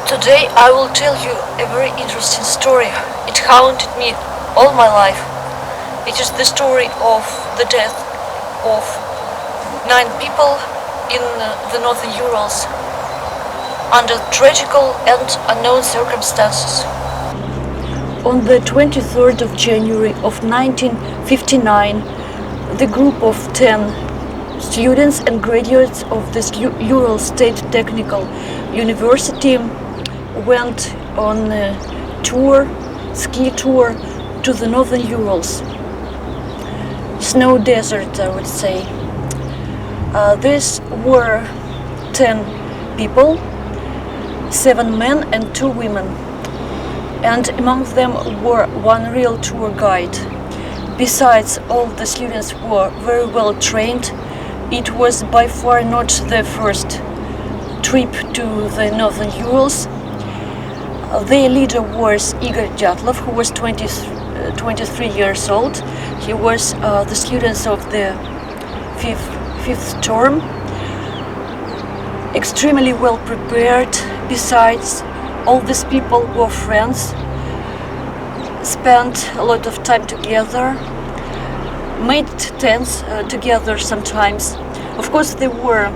Today I will tell you a very interesting story. It haunted me all my life. It is the story of the death of 9 people in the northern Urals under tragical and unknown circumstances. On the 23rd of January of 1959, the group of 10 students and graduates of this Ural State Technical University went on a ski tour to the northern Urals. Snow desert, I would say. These were 10 people, 7 men and 2 women. And among them were 1 real tour guide. Besides, all the students were very well trained. It was by far not the first trip to the northern Urals. Their leader was Dyatlov, who was 23 years old. He was the student of the fifth term, extremely well prepared. Besides, all these people were friends, spent a lot of time together, made tents together sometimes. Of course, there were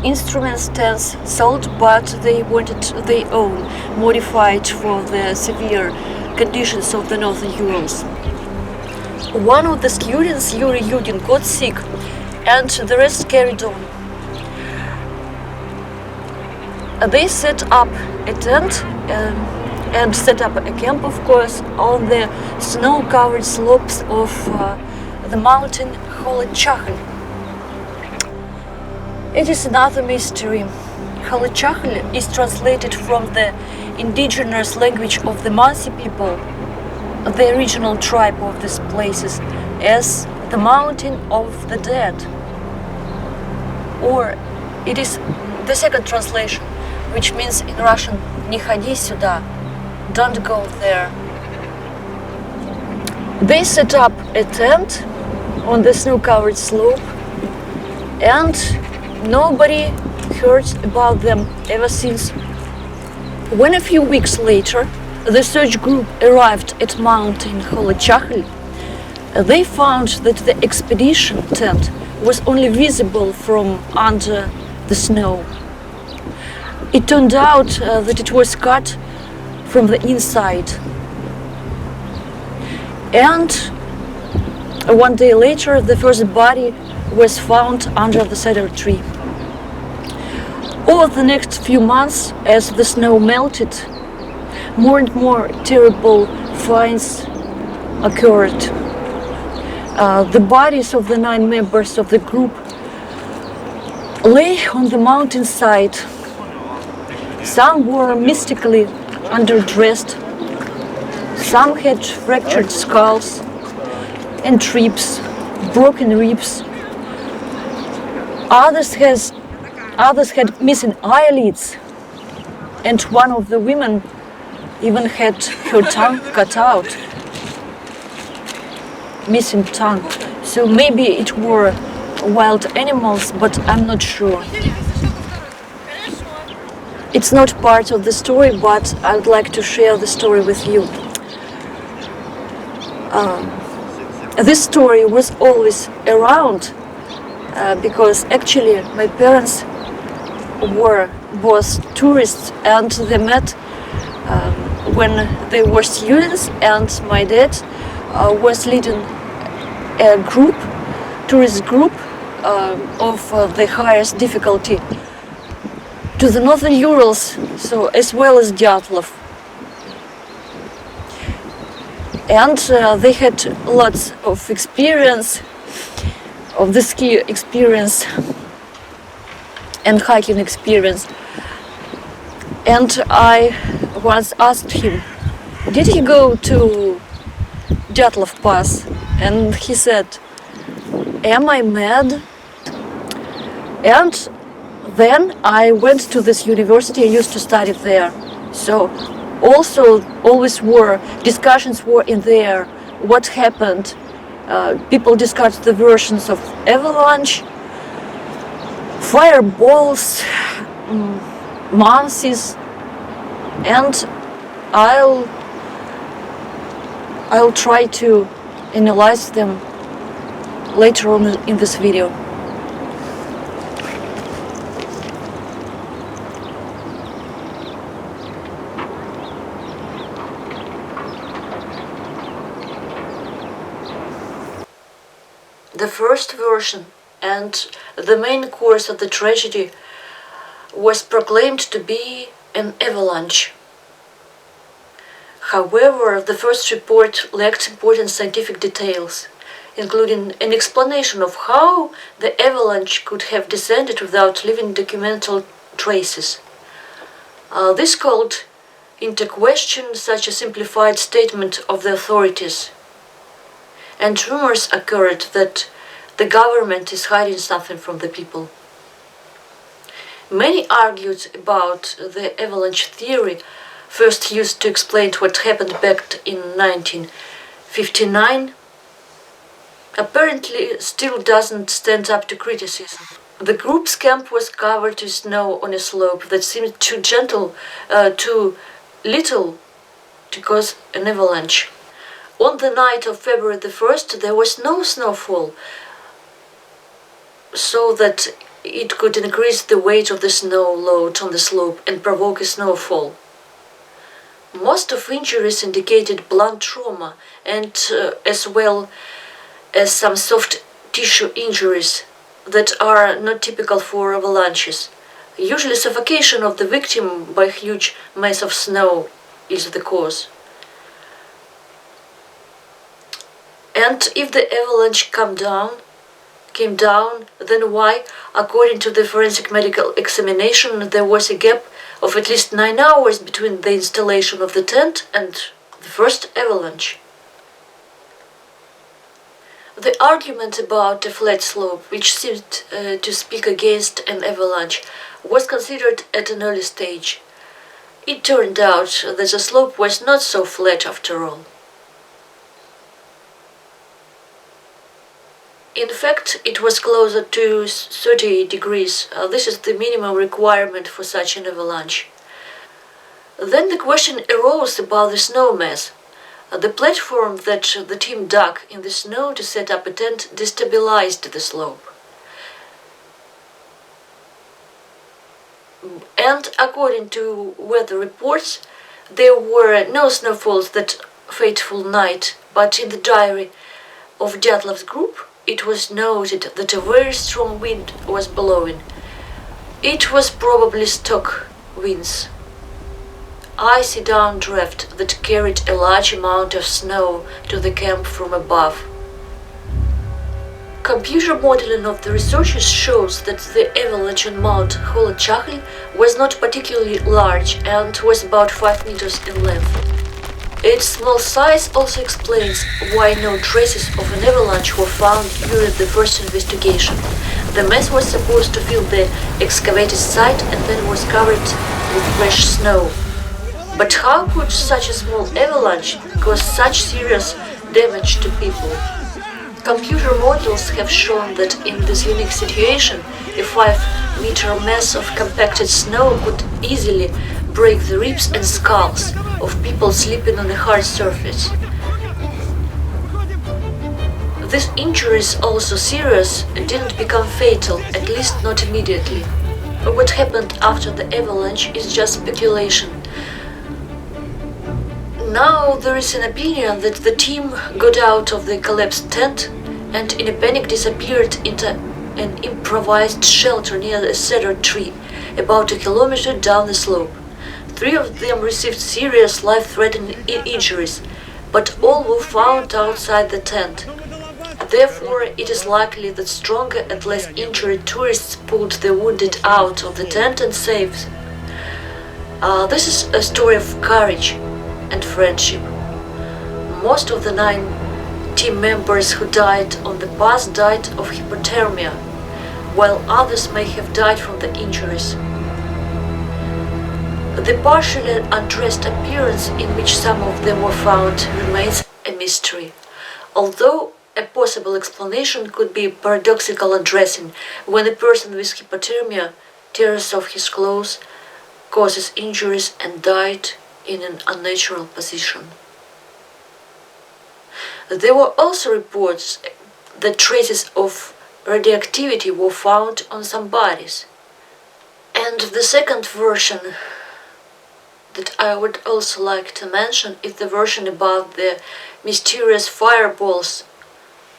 instruments, tents sold, but they wanted their own, modified for the severe conditions of the northern Urals. One of the students, Yuri Yudin, got sick, and the rest carried on. They set up a tent and set up a camp, of course, on the snow-covered slopes of the mountain Holachachl. It is another mystery. Holachachl is translated from the indigenous language of the Mansi people, the original tribe of these places, as the mountain of the dead. Or it is the second translation, which means in Russian "Не ходи сюда", don't go there. They set up a tent on the snow-covered slope, and nobody heard about them ever since. When a few weeks later the search group arrived at Mountain Holachachl, they found that the expedition tent was only visible from under the snow. It turned out that it was cut from the inside. And 1 day later, the first body was found under the cedar tree. Over the next few months, as the snow melted, more and more terrible finds occurred. The bodies of the 9 members of the group lay on the mountainside. Some were mystically underdressed, some had fractured skulls and ribs, broken ribs. Others had missing eyelids, and one of the women even had her tongue cut out. Missing tongue. So maybe it were wild animals, but I'm not sure. It's not part of the story, but I would like to share the story with you. This story was always around because actually my parents were both tourists, and they met when they were students, and my dad was leading a group, tourist group of the highest difficulty to the northern Urals, so as well as Dyatlov. And they had lots of experience, of the ski experience and hiking experience. And I once asked him, did he go to Dyatlov Pass? And he said, am I mad? And then I went to this university. I used to study there. So also always discussions were in there. What happened? People discussed the versions of avalanche, fireballs, monkeys, and I'll try to analyze them later on in this video. The first version and the main cause of the tragedy was proclaimed to be an avalanche. However, the first report lacked important scientific details, including an explanation of how the avalanche could have descended without leaving documental traces. This called into question such a simplified statement of the authorities, and rumors occurred that the government is hiding something from the people. Many argued about the avalanche theory, first used to explain what happened back in 1959, apparently still doesn't stand up to criticism. The group's camp was covered with snow on a slope that seemed too gentle, too little to cause an avalanche. On the night of February the 1st, there was no snowfall, so that it could increase the weight of the snow load on the slope and provoke a snowfall. Most of injuries indicated blunt trauma, and as well as some soft tissue injuries that are not typical for avalanches. Usually suffocation of the victim by a huge mass of snow is the cause. And if the avalanche came down, then why, according to the forensic medical examination, there was a gap of at least 9 hours between the installation of the tent and the first avalanche? The argument about a flat slope, which seemed to speak against an avalanche, was considered at an early stage. It turned out that the slope was not so flat after all. In fact, it was closer to 30 degrees. This is the minimum requirement for such an avalanche. Then the question arose about the snow mass. The platform that the team dug in the snow to set up a tent destabilized the slope. And according to weather reports, there were no snowfalls that fateful night, but in the diary of Dyatlov's group, it was noted that a very strong wind was blowing. It was probably stock winds. Icy downdraft that carried a large amount of snow to the camp from above. Computer modeling of the researchers shows that the avalanche on Mount Holachachli was not particularly large and was about 5 meters in length. Its small size also explains why no traces of an avalanche were found during the first investigation. The mass was supposed to fill the excavated site and then was covered with fresh snow. But how could such a small avalanche cause such serious damage to people? Computer models have shown that in this unique situation, a 5-meter mass of compacted snow could easily break the ribs and skulls of people sleeping on a hard surface. These injuries, also serious, didn't become fatal, at least not immediately. What happened after the avalanche is just speculation. Now there is an opinion that the team got out of the collapsed tent and in a panic disappeared into an improvised shelter near a cedar tree, about a kilometer down the slope. 3 of them received serious life-threatening injuries, but all were found outside the tent. Therefore, it is likely that stronger and less injured tourists pulled the wounded out of the tent and saved. This is a story of courage and friendship. Most of the 9 team members who died on the bus died of hypothermia, while others may have died from the injuries. The partially undressed appearance in which some of them were found remains a mystery, although a possible explanation could be paradoxical undressing when a person with hypothermia tears off his clothes, causes injuries and died in an unnatural position. There were also reports that traces of radioactivity were found on some bodies. And the second version that I would also like to mention is the version about the mysterious fireballs,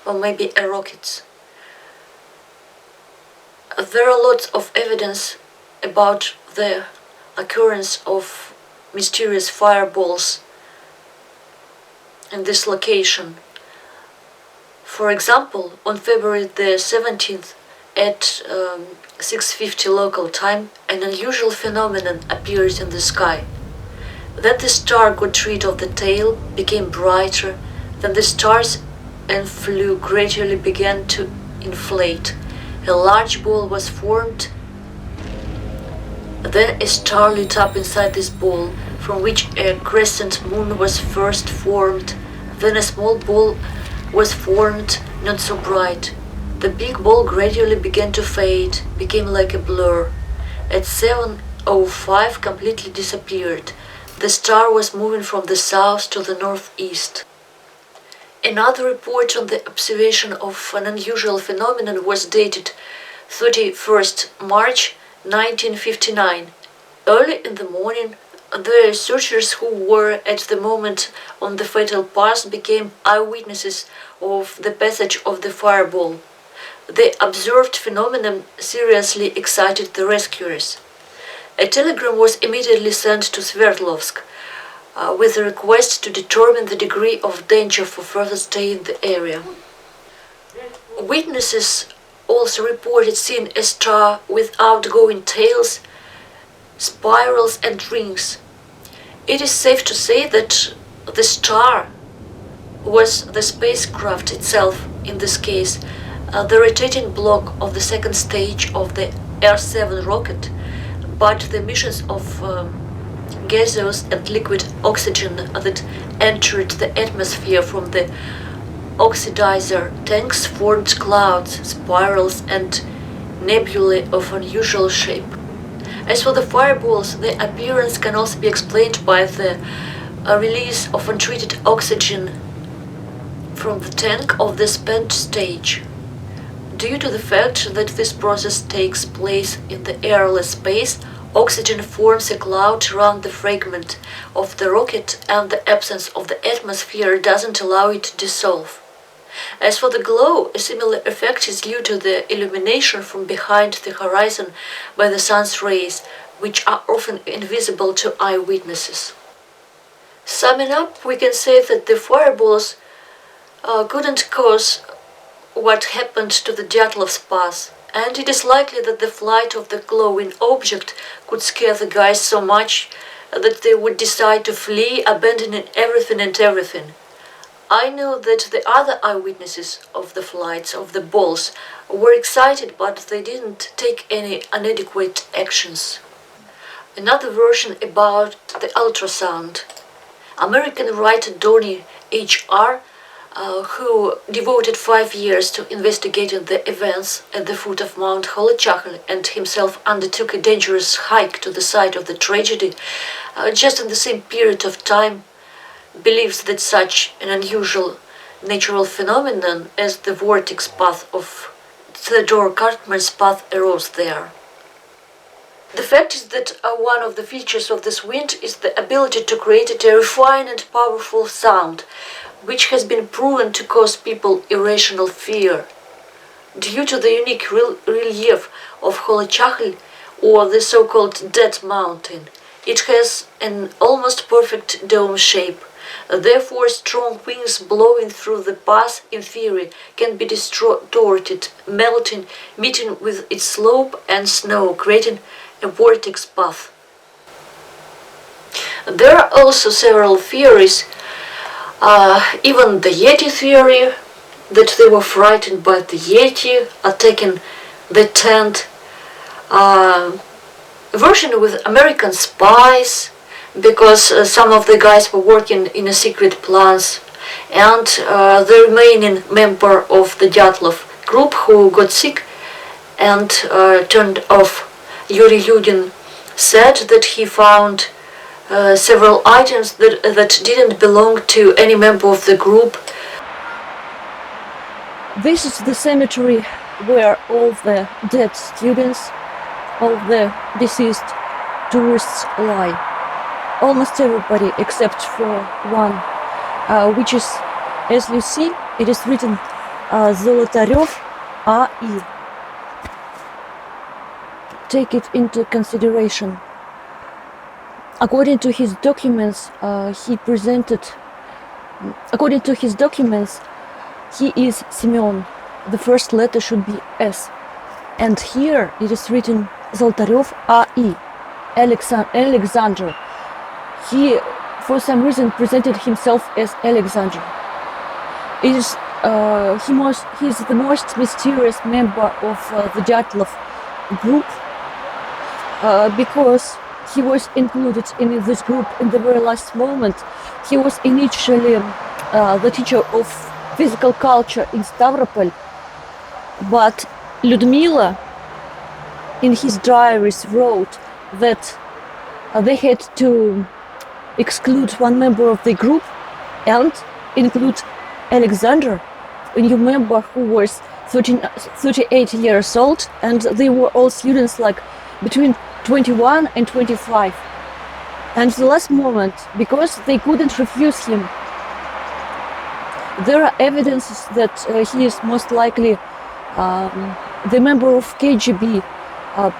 or maybe rockets. There are lots of evidence about the occurrence of mysterious fireballs in this location. For example, on February the 17th at 6:50 local time, an unusual phenomenon appeared in the sky. Then the star got rid of the tail, became brighter, then the stars and flue gradually began to inflate. A large ball was formed, then a star lit up inside this ball, from which a crescent moon was first formed, then a small ball was formed, not so bright. The big ball gradually began to fade, became like a blur. At 7:05 completely disappeared. The star was moving from the south to the northeast. Another report on the observation of an unusual phenomenon was dated 31st March 1959. Early in the morning, the researchers who were at the moment on the fatal pass became eyewitnesses of the passage of the fireball. The observed phenomenon seriously excited the rescuers. A telegram was immediately sent to Sverdlovsk with a request to determine the degree of danger for further stay in the area. Witnesses also reported seeing a star with outgoing tails, spirals and rings. It is safe to say that the star was the spacecraft itself, in this case, the rotating block of the second stage of the R-7 rocket, but the emissions of gaseous and liquid oxygen that entered the atmosphere from the oxidizer tanks formed clouds, spirals and nebulae of unusual shape. As for the fireballs, their appearance can also be explained by the release of untreated oxygen from the tank of the spent stage. Due to the fact that this process takes place in the airless space, oxygen forms a cloud around the fragment of the rocket, and the absence of the atmosphere doesn't allow it to dissolve. As for the glow, a similar effect is due to the illumination from behind the horizon by the sun's rays, which are often invisible to eyewitnesses. Summing up, we can say that the fireballs couldn't cause what happened to the Dyatlov's pass, and it is likely that the flight of the glowing object could scare the guys so much that they would decide to flee, abandoning everything and everything. I know that the other eyewitnesses of the flights of the balls were excited, but they didn't take any inadequate actions. Another version about the ultrasound. American writer Donnie H.R., who devoted 5 years to investigating the events at the foot of Mount Holachachel and himself undertook a dangerous hike to the site of the tragedy, just in the same period of time, believes that such an unusual natural phenomenon as the vortex path of Theodore Cartman's path arose there. The fact is that one of the features of this wind is the ability to create a terrifying and powerful sound, which has been proven to cause people irrational fear. Due to the unique relief of Holachachel, or the so-called Dead Mountain, it has an almost perfect dome shape. Therefore, strong winds blowing through the pass, in theory, can be distorted, melting, meeting with its slope and snow, creating a vortex path. There are also several theories, even the Yeti theory, that they were frightened by the Yeti attacking the tent, version with American spies, because some of the guys were working in a secret plans, and the remaining member of the Dyatlov group who got sick and turned off Yuri Yudin said that he found several items that didn't belong to any member of the group. This is the cemetery where all the dead students, all the deceased tourists lie. Almost everybody except for one, which is, as you see, it is written Zolotarev A.I. Take it into consideration. According to his documents, he is Simeon. The first letter should be S. And here it is written Zolotarev A.I. Alexander. He, for some reason, presented himself as Alexander. It is he's the most mysterious member of the Dyatlov group because he was included in this group in the very last moment. He was initially the teacher of physical culture in Stavropol, but Lyudmila in his diaries wrote that they had to exclude one member of the group and include Alexander, a new member who was 38 years old, and they were all students like between 21 and 25. And the last moment, because they couldn't refuse him, there are evidences that he is most likely the member of KGB.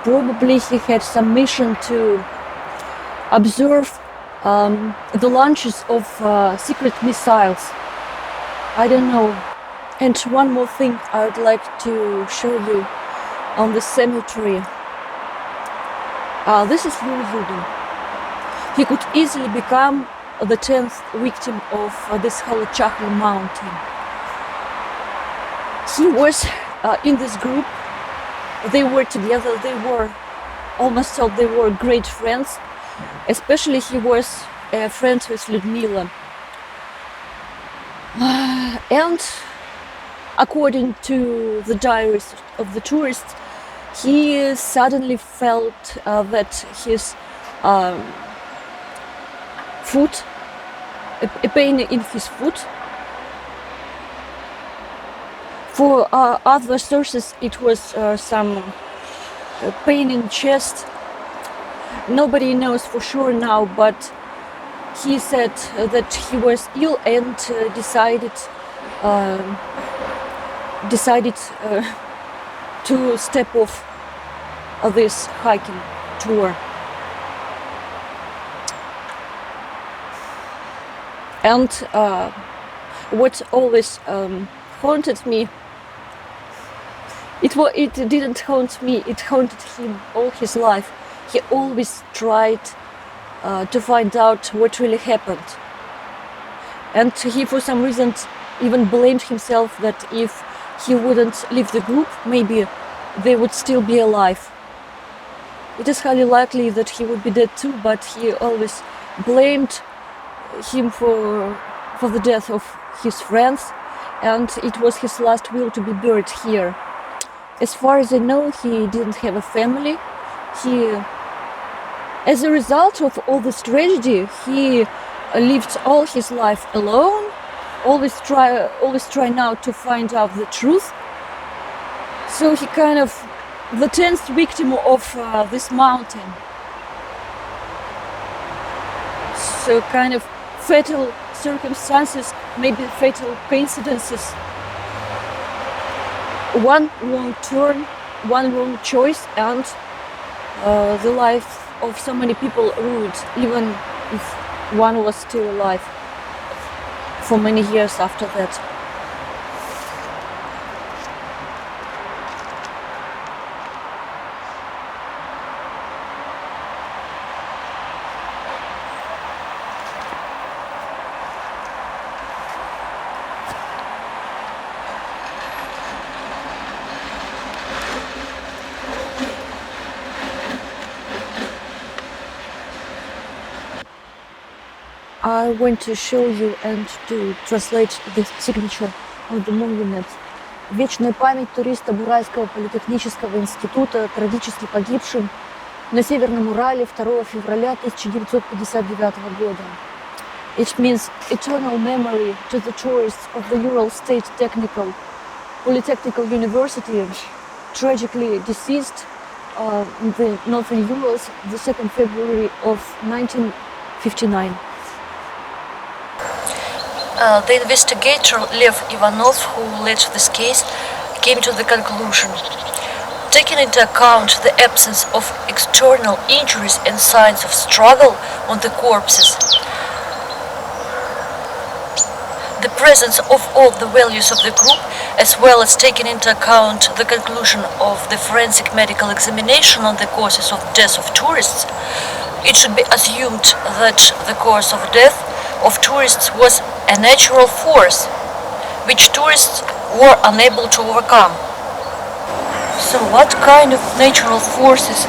Probably he had some mission to observe the launches of secret missiles. I don't know. And one more thing I would like to show you on the cemetery. This is Ural. He could easily become the 10th victim of this Holochakhl mountain. He was in this group. They were together. They were almost all they were great friends. Especially he was a friend with Lyudmila. And according to the diaries of the tourists, he suddenly felt that his foot, a pain in his foot. For other sources, it was some pain in chest. Nobody knows for sure now, but he said that he was ill and decided to step off this hiking tour. And what always haunted me, it didn't haunt me, it haunted him all his life. He always tried to find out what really happened. And he, for some reason, even blamed himself that if he wouldn't leave the group, maybe they would still be alive. It is highly likely that he would be dead too, but he always blamed him for the death of his friends, and it was his last will to be buried here. As far as I know, he didn't have a family. As a result of all this tragedy, he lived all his life alone, always try now to find out the truth. So he kind of the 10th victim of this mountain. So kind of fatal circumstances, maybe fatal coincidences. One wrong turn, one wrong choice, and the life of so many people ruined, even if one was still alive for many years after that. I want to show you and to translate the signature of the monument. Вечная память туристам Уральского политехнического института, трагически погибшим на Северном Урале 2 февраля 1959 года. It means eternal memory to the tourists of the Ural State Technical Polytechnical University, tragically deceased in the Northern Urals the 2nd February of 1959. The investigator Lev Ivanov, who led this case, came to the conclusion: taking into account the absence of external injuries and signs of struggle on the corpses, the presence of all the values of the group, as well as taking into account the conclusion of the forensic medical examination on the causes of death of tourists, it should be assumed that the cause of death of tourists was a natural force, which tourists were unable to overcome. So what kind of natural forces?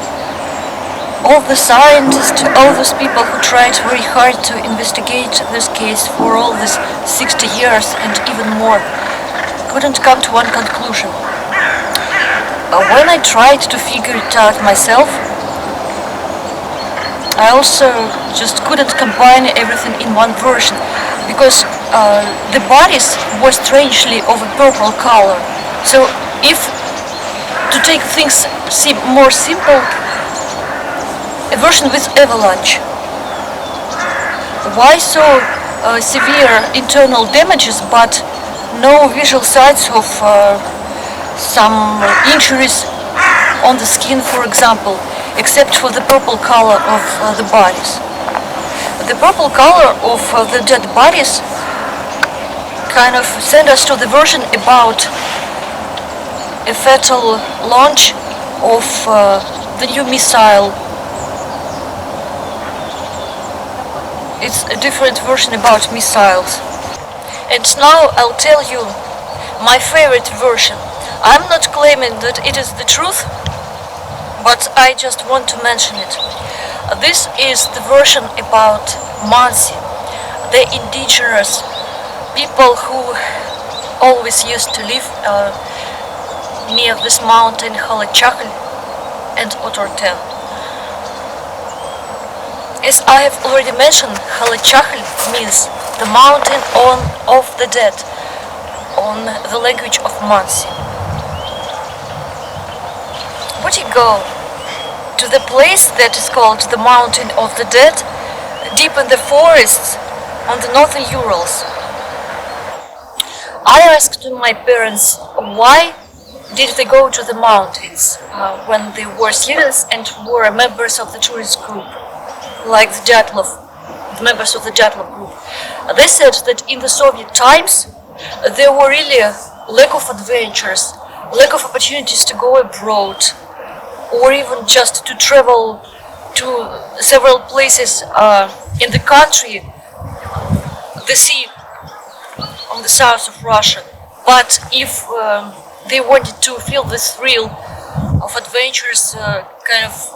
All the scientists, all those people who tried very hard to investigate this case for all these 60 years and even more, couldn't come to one conclusion. When I tried to figure it out myself, I also just couldn't combine everything in one version, because the bodies were strangely of a purple color. So if to take things more simple, a version with avalanche. Why so severe internal damages but no visual signs of some injuries on the skin, for example, except for the purple color of the bodies? The purple color of the dead bodies kind of sent us to the version about a fatal launch of the new missile. It's a different version about missiles. And now I'll tell you my favorite version. I'm not claiming that it is the truth, but I just want to mention it. This is the version about Mansi, the indigenous people who always used to live near this mountain Halachakhl and Otorten. As I have already mentioned, Halachakhl means the mountain of the dead on the language of Mansi. Would you go to the place that is called the Mountain of the Dead, deep in the forests on the northern Urals? I asked my parents why did they go to the mountains when they were students and were members of the tourist group, like the Dyatlov, the members of the Dyatlov group. They said that in the Soviet times there were really lack of adventures, lack of opportunities to go abroad, or even just to travel to several places in the country, the sea on the south of Russia. But if they wanted to feel this thrill of adventures, kind of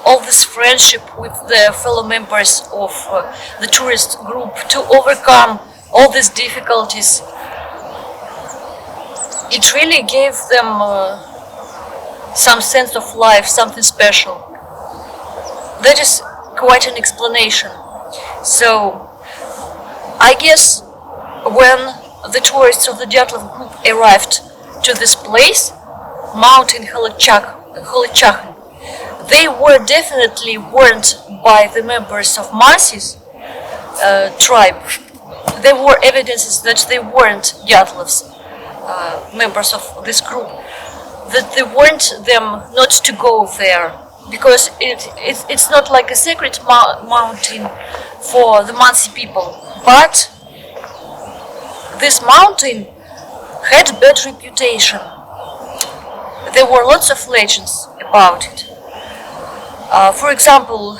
all this friendship with the fellow members of the tourist group, to overcome all these difficulties, it really gave them some sense of life, something special. That is quite an explanation. So I guess when the tourists of the Dyatlov group arrived to this place, Mountain Halachakhl, they were definitely warned by the members of Mansi's tribe. There were evidences that they weren't Dyatlov's members of this group, that they warned them not to go there, because it's not like a sacred mountain for the Mansi people. But this mountain had bad reputation. There were lots of legends about it. For example,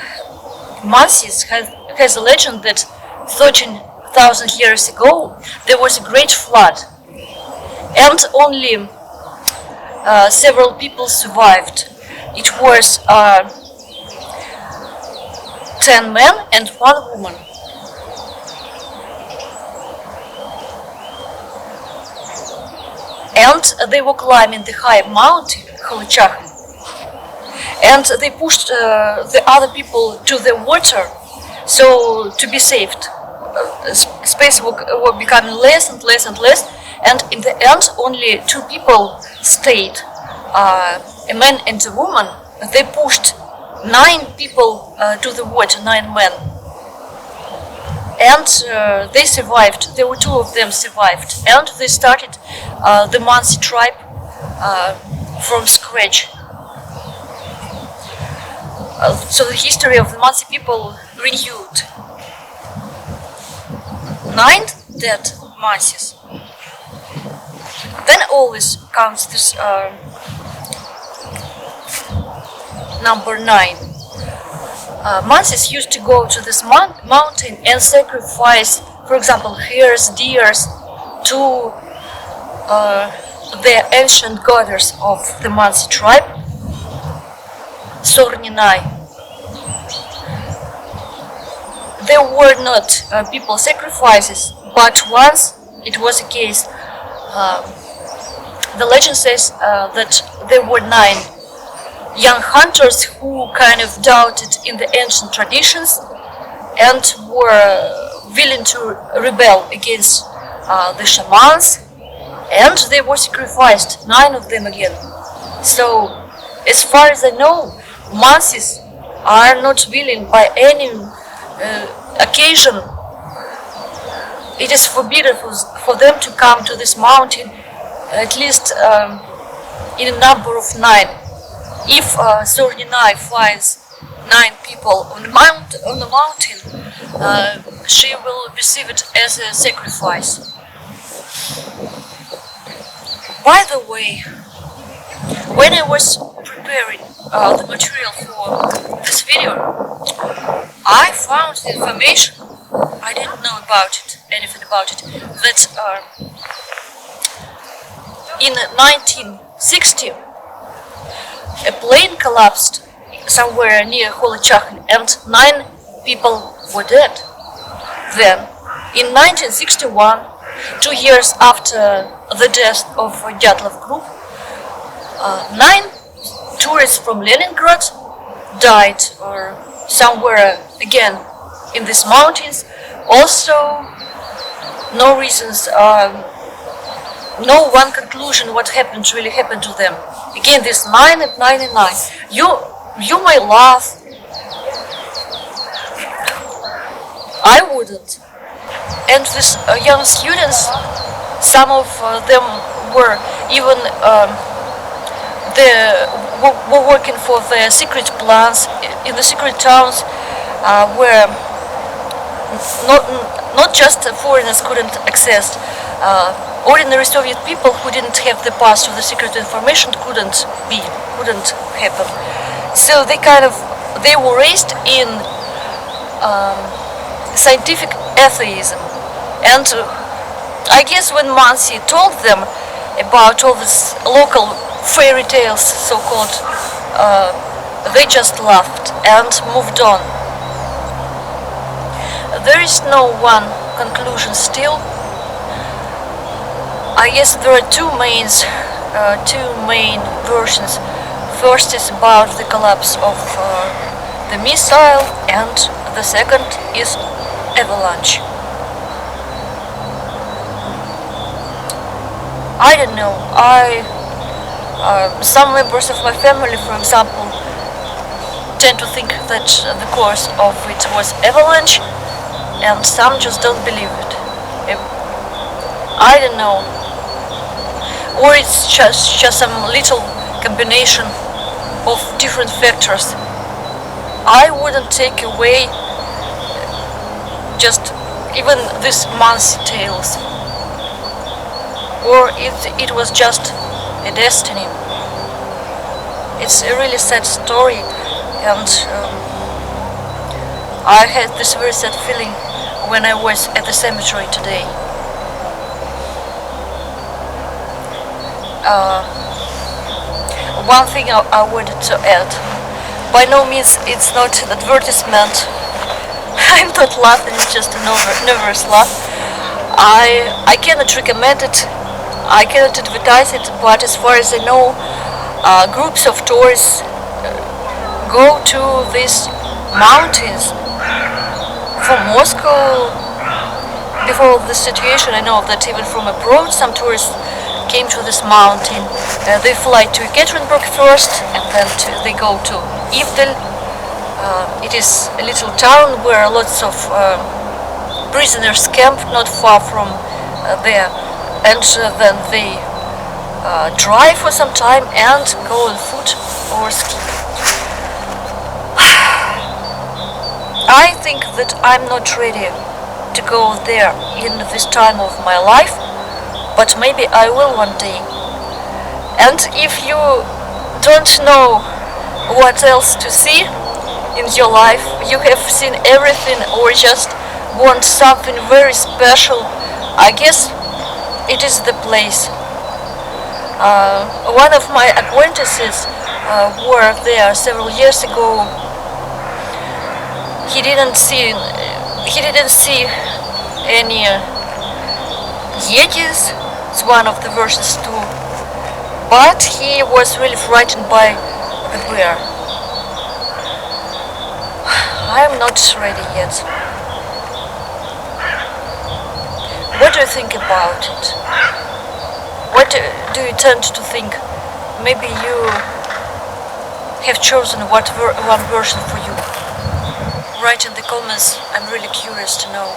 Mansis has a legend that 13,000 years ago there was a great flood, and only several people survived. It was 10 men and 1 woman. And they were climbing the high mountain, Halachakhl. and they pushed the other people to the water, so to be saved. Space were becoming less and less and less, and in the end only two people stayed, a man and a woman. They pushed 9 people to the water, 9 men, and they survived. There were 2 of them survived, and they started the Mansi tribe from scratch. So the history of the Mansi people renewed. 9 dead Mansis. Then always comes this number 9. Mansis used to go to this mountain and sacrifice, for example, hares, deers, to the ancient goddess of the Mansi tribe, Sorninai. There were not people sacrifices, but once it was a case. The legend says that there were 9 young hunters who kind of doubted in the ancient traditions and were willing to rebel against the shamans, and they were sacrificed, 9 of them again. So, as far as I know, Mansis are not willing by any occasion. It is forbidden for them to come to this mountain, at least in a number of 9. If Sorninai finds 9 people on the mountain, she will receive it as a sacrifice. By the way, when I was preparing the material for this video, I found the information, I didn't know anything about it, that in 1960 a plane collapsed somewhere near Holy-Chakhin and 9 people were dead. Then, in 1961, 2 years after the death of Dyatlov group, 9 tourists from Leningrad died or somewhere again in these mountains. Also, no reasons, no one conclusion what really happened to them. Again, this 9 and 9 and 9. You may laugh. I wouldn't. And these young students, some of them were even were working for the secret plans in the secret towns, where not just foreigners couldn't access. Ordinary Soviet people who didn't have the pass to the secret information couldn't happen. So they were raised in scientific atheism, and I guess when Mansi told them about all these local fairy tales, so-called, they just laughed and moved on. There is no one conclusion still. I guess there are two main versions. First is about the collapse of the missile, and the second is avalanche. I don't know. Some members of my family, for example, tend to think that the cause of it was avalanche, and some just don't believe it. I don't know. Or it's just some little combination of different factors. I wouldn't take away just even this Mansi tales. Or it was just a destiny. It's a really sad story, and I had this very sad feeling when I was at the cemetery today. One thing I wanted to add. By no means it's not an advertisement. I'm not laughing, it's just a nervous laugh. I cannot recommend it, I cannot advertise it, but as far as I know, groups of tourists go to these mountains from Moscow. Before this situation, I know that even from abroad some tourists came to this mountain. They fly to Ekaterinburg first, and then they go to Ivdel. It is a little town where lots of prisoners camp not far from there, and then they drive for some time and go on foot or ski. I think that I'm not ready to go there in this time of my life, but maybe I will one day. And if you don't know what else to see in your life, you have seen everything, or just want something very special, I guess it is the place. One of my acquaintances were there several years ago. He didn't see any Yetis. It's one of the versions too, but he was really frightened by the bear. I'm not ready yet. What do you think about it? What do you tend to think? Maybe you have chosen one version for you. Write in the comments, I'm really curious to know.